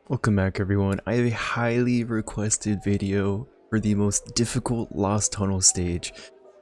Welcome back everyone. I have a highly requested video for the most difficult Lost Tunnel stage.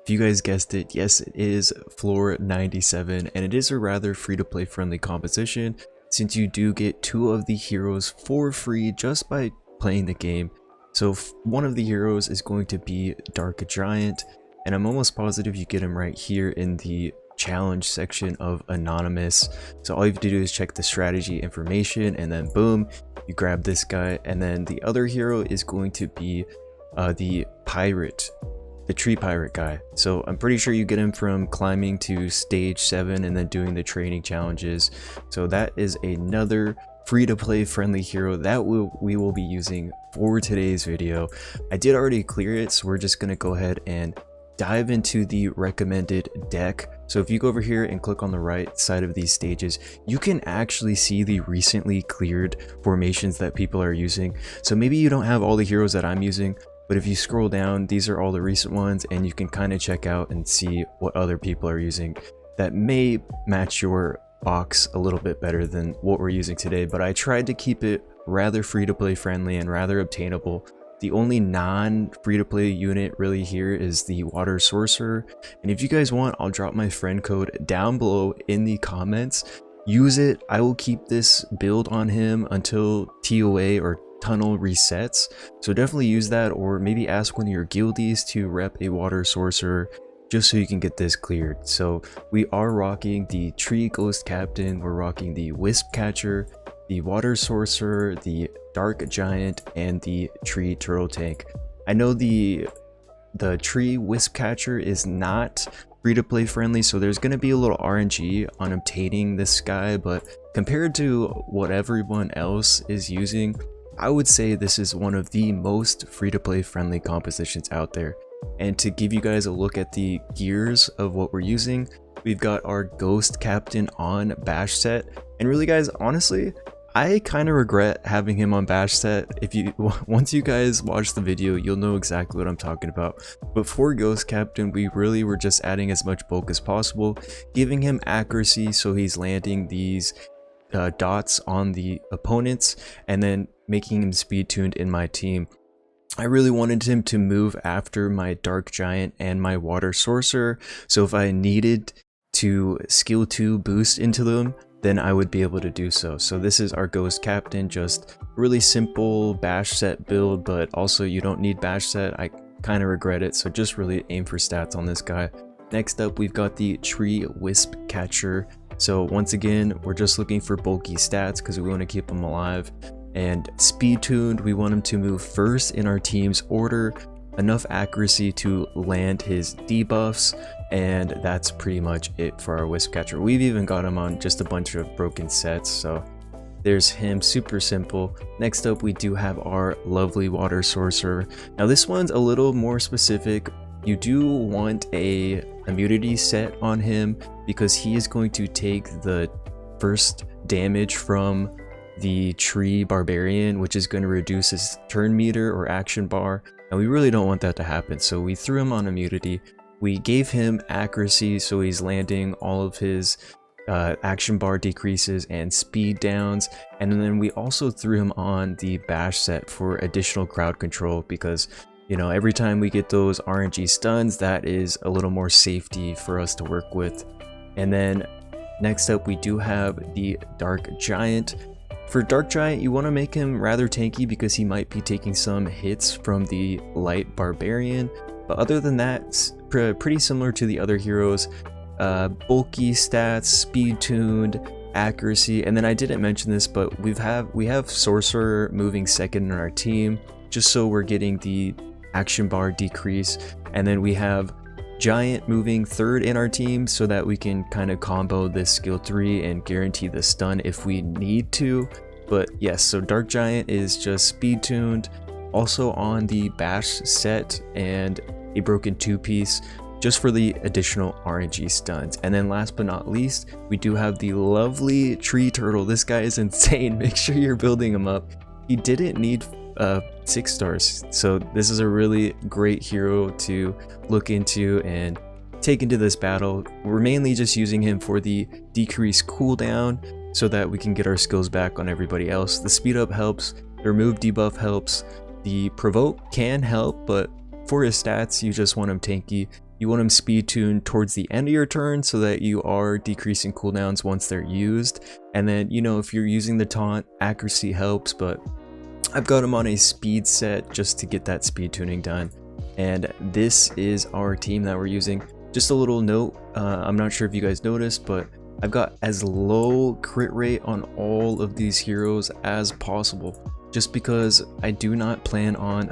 If you guys guessed it, yes, it is floor 97 and it is a rather free-to-play friendly composition since you do get two of the heroes for free just by playing the game. So one of the heroes is going to be Dark Giant, and I'm almost positive you get him right here in the challenge section of Anonymous. So all you have to do is check the strategy information and then boom, you grab this guy. And then the other hero is going to be the tree pirate guy. So I'm pretty sure you get him from climbing to stage 7 and then doing the training challenges. So that is another free-to-play friendly hero that we will be using for today's video. I did already clear it, so we're just gonna go ahead and dive into the recommended deck. So if you go over here and click on the right side of these stages, you can actually see the recently cleared formations that people are using. So maybe you don't have all the heroes that I'm using, but if you scroll down, these are all the recent ones and you can kind of check out and see what other people are using that may match your box a little bit better than what we're using today. But I tried to keep it rather free to play friendly and rather obtainable. The only non-free-to-play unit really here is the Water Sorcerer, and if you guys want, I'll drop my friend code down below in the comments. Use it. I will keep this build on him until TOA or Tunnel resets, so definitely use that, or maybe ask one of your guildies to rep a Water Sorcerer just so you can get this cleared. So we are rocking the Tree Ghost Captain, we're rocking the Wisp Catcher, the Water Sorcerer, the Dark Giant, and the Tree Turtle Tank. I know the Tree Wisp Catcher is not free to play friendly, so there's going to be a little RNG on obtaining this guy, but compared to what everyone else is using, I would say this is one of the most free to play friendly compositions out there. And to give you guys a look at the gears of what we're using, we've got our Ghost Captain on Bash set, and really guys, honestly, I kind of regret having him on Bash set. Once you guys watch the video, you'll know exactly what I'm talking about. But for Ghost Captain, we really were just adding as much bulk as possible, giving him accuracy so he's landing these dots on the opponents, and then making him speed tuned in my team. I really wanted him to move after my Dark Giant and my Water Sorcerer, so if I needed to skill 2 boost into them, then I would be able to do so. So this is our Ghost Captain, just really simple Bash set build, but also you don't need Bash set. I kind of regret it, so just really aim for stats on this guy. Next up, we've got the Tree Wisp Catcher. So once again, we're just looking for bulky stats because we want to keep him alive. And speed tuned, we want him to move first in our team's order, enough accuracy to land his debuffs, and that's pretty much it for our Wisp Catcher. We've even got him on just a bunch of broken sets, so there's him, super simple. Next up, we do have our lovely Water Sorcerer. Now this one's a little more specific. You do want a immunity set on him because he is going to take the first damage from the Tree Barbarian, which is going to reduce his turn meter or action bar, and we really don't want that to happen, so we threw him on immunity. We gave him accuracy, so he's landing all of his action bar decreases and speed downs, and then we also threw him on the Bash set for additional crowd control because, you know, every time we get those RNG stuns, that is a little more safety for us to work with. And then next up, we do have the Dark Giant. For Dark Giant, you want to make him rather tanky because he might be taking some hits from the Light Barbarian, but other than that, it's pretty similar to the other heroes. Bulky stats, speed tuned, accuracy, and then I didn't mention this, but we have Sorcerer moving second in our team, just so we're getting the action bar decrease, and then we have Giant moving third in our team so that we can kind of combo this skill 3 and guarantee the stun if we need to. But yes, so Dark Giant is just speed tuned, also on the Bash set, and a broken 2-piece just for the additional RNG stuns. And then last but not least, we do have the lovely Tree Turtle. This guy is insane. Make sure you're building him up. He didn't need 6 stars, so this is a really great hero to look into and take into this battle. We're mainly just using him for the decreased cooldown, so that we can get our skills back on everybody else. The speed up helps, the remove debuff helps, the provoke can help, but for his stats you just want him tanky. You want him speed tuned towards the end of your turn so that you are decreasing cooldowns once they're used. And then, you know, if you're using the taunt, accuracy helps, but I've got him on a speed set just to get that speed tuning done. And this is our team that we're using. Just a little note, I'm not sure if you guys noticed, but I've got as low crit rate on all of these heroes as possible, just because I do not plan on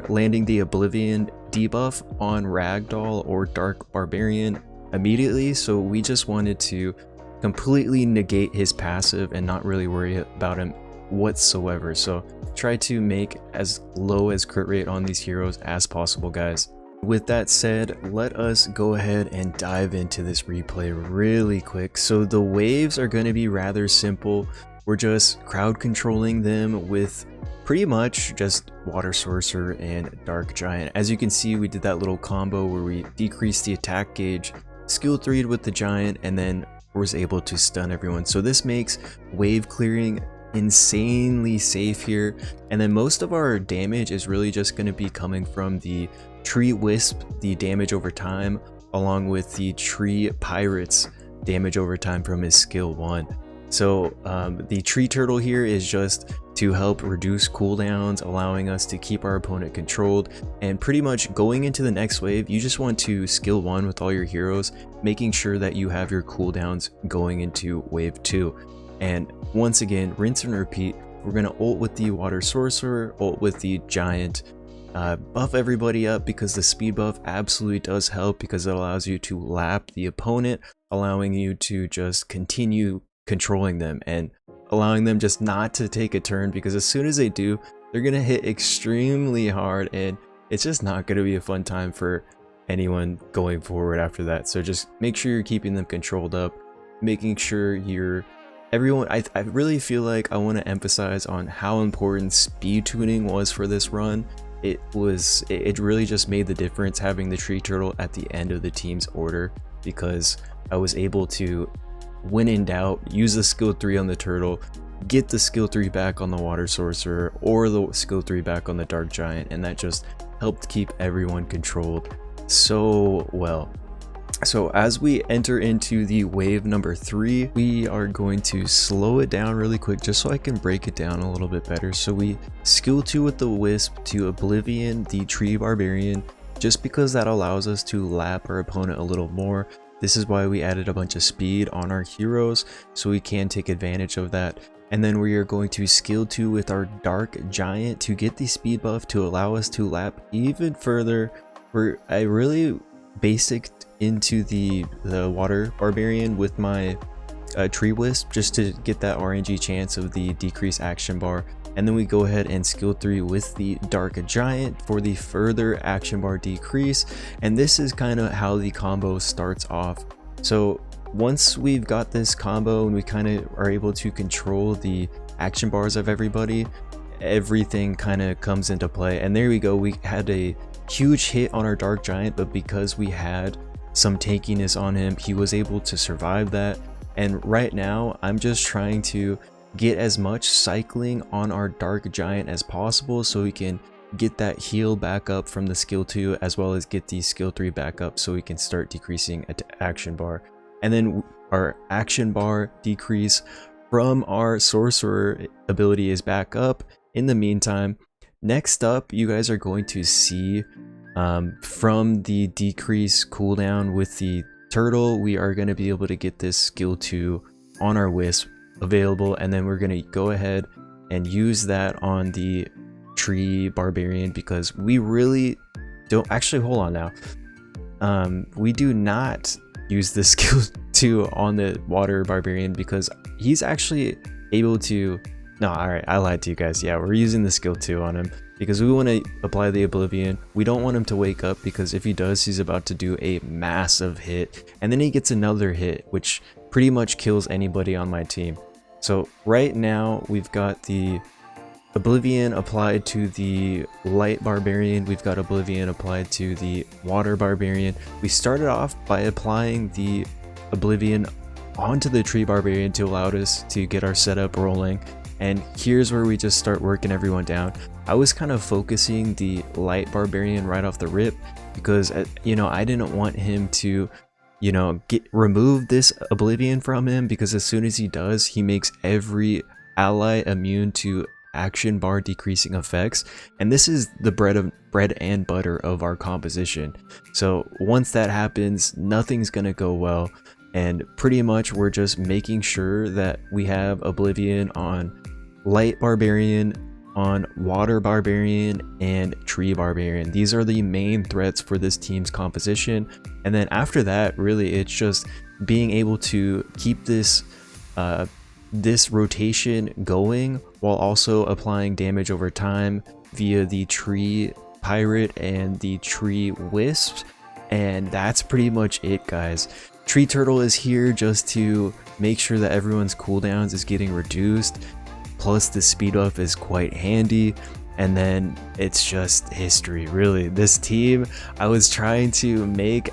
landing the Oblivion debuff on Ragdoll or Dark Barbarian immediately. So we just wanted to completely negate his passive and not really worry about him whatsoever. So try to make as low as crit rate on these heroes as possible, guys. With that said, let us go ahead and dive into this replay really quick. So the waves are going to be rather simple. We're just crowd controlling them with pretty much just Water Sorcerer and Dark Giant. As you can see, we did that little combo where we decreased the attack gauge, skill 3'd with the Giant, and then was able to stun everyone. So this makes wave clearing insanely safe here. And then most of our damage is really just going to be coming from the Tree Wisp, the damage over time, along with the Tree Pirates damage over time from his skill 1. So the Tree Turtle here is just to help reduce cooldowns, allowing us to keep our opponent controlled. And pretty much going into the next wave, you just want to skill 1 with all your heroes, making sure that you have your cooldowns going into wave 2. And once again, rinse and repeat. We're going to ult with the Water Sorcerer, ult with the Giant, buff everybody up because the speed buff absolutely does help, because it allows you to lap the opponent, allowing you to just continue controlling them and allowing them just not to take a turn, because as soon as they do, they're going to hit extremely hard and it's just not going to be a fun time for anyone going forward after that. So just make sure you're keeping them controlled up, making sure everyone. I really feel like I want to emphasize on how important speed tuning was for this run. It really just made the difference having the Tree Turtle at the end of the team's order, because I was able to, when in doubt, use the skill 3 on the Turtle, get the skill 3 back on the Water Sorcerer, or the skill 3 back on the Dark Giant, and that just helped keep everyone controlled so well. So as we enter into the wave number 3, we are going to slow it down really quick just so I can break it down a little bit better. So we skill 2 with the Wisp to Oblivion the Tree Barbarian, just because that allows us to lap our opponent a little more. This is why we added a bunch of speed on our heroes, so we can take advantage of that. And then we are going to skill 2 with our Dark Giant to get the speed buff to allow us to lap even further. I really basic into the Water Barbarian with my Tree Wisp just to get that RNG chance of the decreased action bar, and then we go ahead and skill 3 with the Dark Giant for the further action bar decrease. And this is kind of how the combo starts off. So once we've got this combo and we kind of are able to control the action bars of everybody, everything kind of comes into play. And there we go, we had a huge hit on our Dark Giant, but because we had some tankiness on him, he was able to survive that. And right now I'm just trying to get as much cycling on our Dark Giant as possible so we can get that heal back up from the skill 2, as well as get the skill 3 back up so we can start decreasing action bar. And then our action bar decrease from our Sorcerer ability is back up. In the meantime, next up, you guys are going to see from the decrease cooldown with the Turtle, we are going to be able to get this skill 2 on our Wisp available, and then we're going to go ahead and use that on the Tree Barbarian, because we really don't actually, hold on now, we do not use the skill 2 on the Water Barbarian because he's actually able to, no, alright, I lied to you guys. Yeah, we're using the skill 2 on him because we want to apply the Oblivion. We don't want him to wake up, because if he does, he's about to do a massive hit, and then he gets another hit, which pretty much kills anybody on my team. So right now we've got the Oblivion applied to the Light Barbarian, we've got Oblivion applied to the Water Barbarian. We started off by applying the Oblivion onto the tree barbarian to allow us to get our setup rolling. And here's where we just start working everyone down. I was kind of focusing the light barbarian right off the rip because, you know, I didn't want him to, you know, remove this oblivion from him, because as soon as he does, he makes every ally immune to action bar decreasing effects, and this is the bread and butter of our composition. So once that happens, nothing's gonna go well, and pretty much we're just making sure that we have oblivion on light barbarian, on water barbarian, and tree barbarian. These are the main threats for this team's composition, and then after that, really it's just being able to keep this this rotation going while also applying damage over time via the tree pirate and the tree wisps. And that's pretty much it, guys. Tree turtle is here just to make sure that everyone's cooldowns is getting reduced, plus the speed up is quite handy, and then it's just history, really. This team, I was trying to make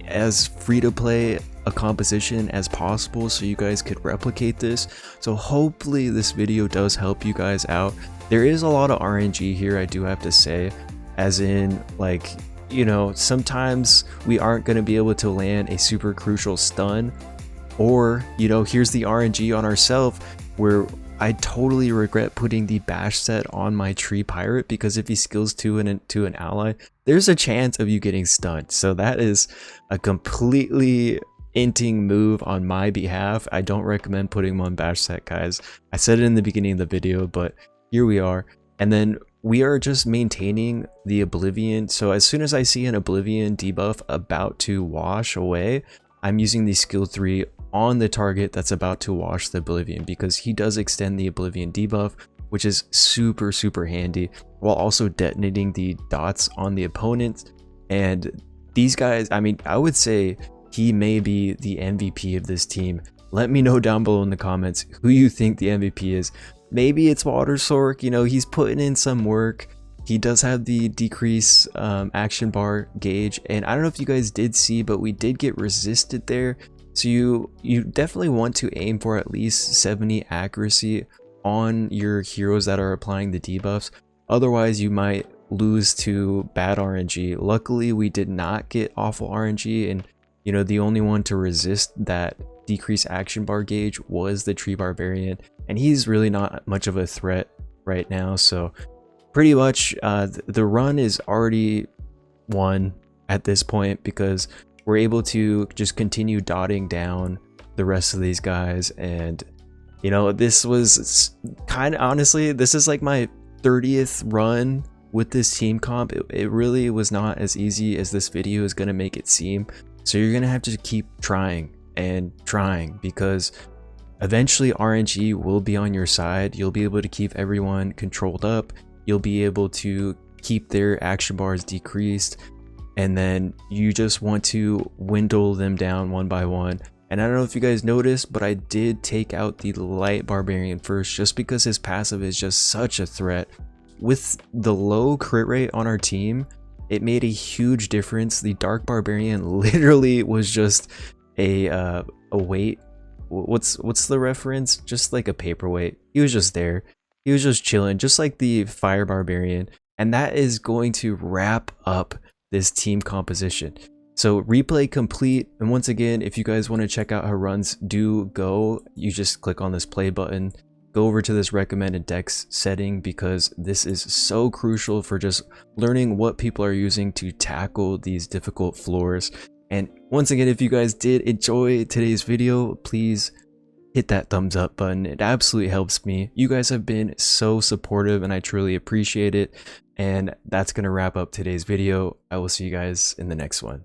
as free to play a composition as possible so you guys could replicate this. So hopefully this video does help you guys out. There is a lot of RNG here, I do have to say, as in, like, you know, sometimes we aren't going to be able to land a super crucial stun, or, you know, here's the RNG on ourselves where I totally regret putting the bash set on my tree pirate, because if he skills to an ally, there's a chance of you getting stunned. So that is a completely inting move on my behalf. I don't recommend putting him on bash set, guys. I said it in the beginning of the video, but here we are. And then we are just maintaining the oblivion. So as soon as I see an oblivion debuff about to wash away, I'm using the skill 3 on the target that's about to wash the oblivion, because he does extend the oblivion debuff, which is super handy, while also detonating the dots on the opponents. And these guys, I mean, I would say he may be the MVP of this team. Let me know down below in the comments who you think the MVP is. Maybe it's Water Sork, you know, he's putting in some work. He does have the decrease action bar gauge, and I don't know if you guys did see, but we did get resisted there. So you definitely want to aim for at least 70 accuracy on your heroes that are applying the debuffs. Otherwise, you might lose to bad RNG. Luckily, we did not get awful RNG, and you know, the only one to resist that decrease action bar gauge was the tree barbarian, and he's really not much of a threat right now. So pretty much the run is already won at this point, because we're able to just continue dotting down the rest of these guys. And you know, this was kind of, honestly, this is like my 30th run with this team comp. It really was not as easy as this video is going to make it seem. So you're going to have to keep trying and trying, because eventually RNG will be on your side. You'll be able to keep everyone controlled up. You'll be able to keep their action bars decreased, and then you just want to dwindle them down one by one. And I don't know if you guys noticed, but I did take out the light barbarian first, just because his passive is just such a threat. With the low crit rate on our team, it made a huge difference. The dark barbarian literally was just a weight. What's the reference? Just like a paperweight. He was just there. He was just chilling, just like the fire barbarian. And that is going to wrap up this team composition. So replay complete. And once again, if you guys want to check out how runs do go, you just click on this play button, go over to this recommended decks setting, because this is so crucial for just learning what people are using to tackle these difficult floors. And once again, if you guys did enjoy today's video, please hit that thumbs up button. It absolutely helps me. You guys have been so supportive, and I truly appreciate it. And that's going to wrap up today's video. I will see you guys in the next one.